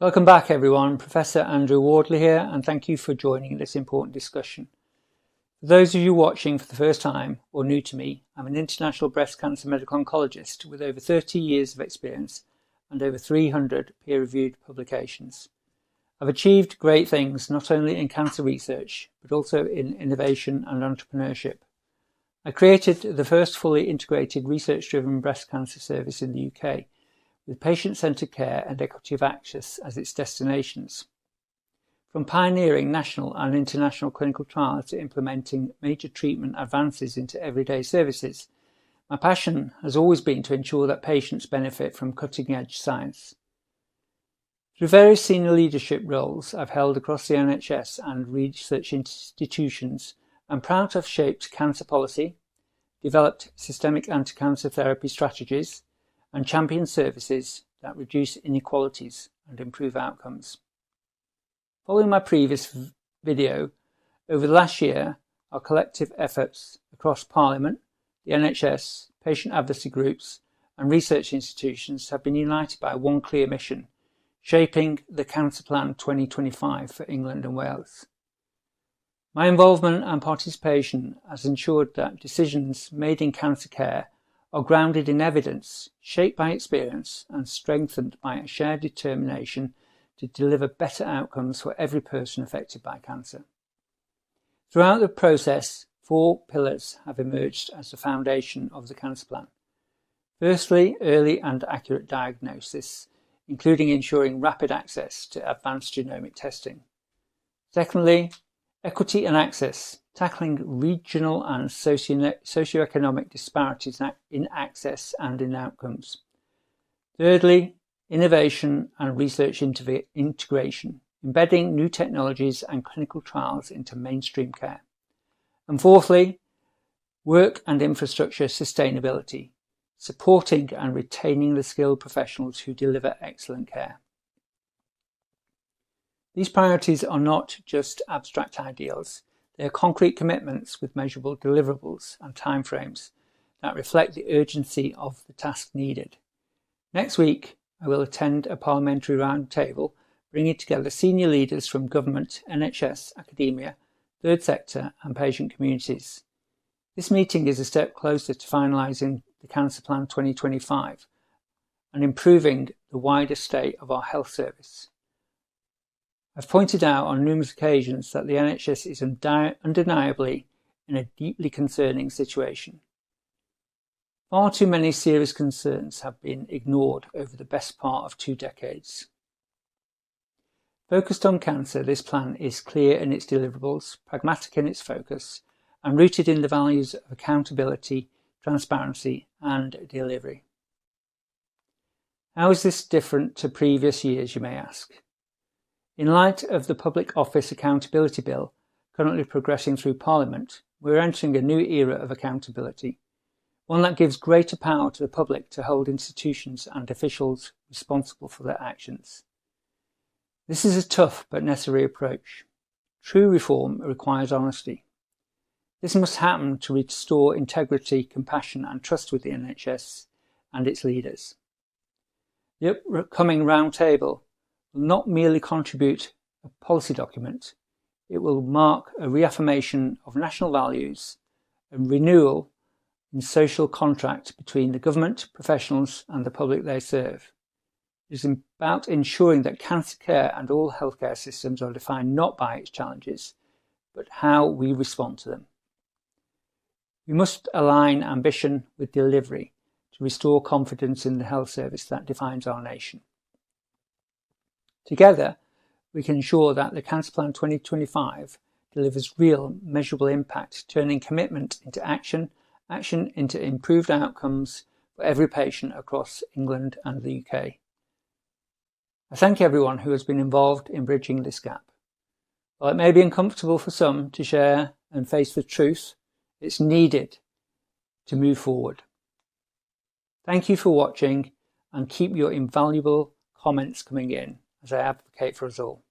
Welcome back everyone, Professor Andrew Wardley here, and thank you for joining this important discussion. For those of you watching for the first time or new to me, I'm an international breast cancer medical oncologist with over 30 years of experience and over 300 peer-reviewed publications. I've achieved great things not only in cancer research, but also in innovation and entrepreneurship. I created the first fully integrated research-driven breast cancer service in the UK, with patient-centred care and equity of access as its destinations. From pioneering national and international clinical trials to implementing major treatment advances into everyday services, my passion has always been to ensure that patients benefit from cutting-edge science. Through various senior leadership roles I've held across the NHS and research institutions, I'm proud to have shaped cancer policy, developed systemic anti-cancer therapy strategies, and champion services that reduce inequalities and improve outcomes. Following my previous video, over the last year, our collective efforts across Parliament, the NHS, patient advocacy groups, and research institutions have been united by one clear mission: shaping the Cancer Plan 2025 for England and Wales. My involvement and participation has ensured that decisions made in cancer care are grounded in evidence, shaped by experience, and strengthened by a shared determination to deliver better outcomes for every person affected by cancer. Throughout the process, 4 pillars have emerged as the foundation of the Cancer Plan. Firstly, early and accurate diagnosis, including ensuring rapid access to advanced genomic testing. Secondly, equity and access, tackling regional and socioeconomic disparities in access and in outcomes. Thirdly, innovation and research integration, embedding new technologies and clinical trials into mainstream care. And fourthly, work and infrastructure sustainability, supporting and retaining the skilled professionals who deliver excellent care. These priorities are not just abstract ideals. They are concrete commitments with measurable deliverables and timeframes that reflect the urgency of the task needed. Next week, I will attend a parliamentary roundtable bringing together senior leaders from government, NHS, academia, third sector and patient communities. This meeting is a step closer to finalising the Cancer Plan 2025 and improving the wider state of our health service. I've pointed out on numerous occasions that the NHS is undeniably in a deeply concerning situation. Far too many serious concerns have been ignored over the best part of 2 decades. Focused on cancer, this plan is clear in its deliverables, pragmatic in its focus, and rooted in the values of accountability, transparency, and delivery. How is this different to previous years, you may ask? In light of the Public Office Accountability Bill currently progressing through Parliament, we're entering a new era of accountability, one that gives greater power to the public to hold institutions and officials responsible for their actions. This is a tough but necessary approach. True reform requires honesty. This must happen to restore integrity, compassion and trust with the NHS and its leaders. The upcoming roundtable will not merely contribute a policy document, it will mark a reaffirmation of national values, a renewal in social contract between the government, professionals and the public they serve. It is about ensuring that cancer care and all healthcare systems are defined not by its challenges, but how we respond to them. We must align ambition with delivery to restore confidence in the health service that defines our nation. Together, we can ensure that the Cancer Plan 2025 delivers real, measurable impact, turning commitment into action, action into improved outcomes for every patient across England and the UK. I thank everyone who has been involved in bridging this gap. While it may be uncomfortable for some to share and face the truth, it's needed to move forward. Thank you for watching and keep your invaluable comments coming in as I advocate for us all.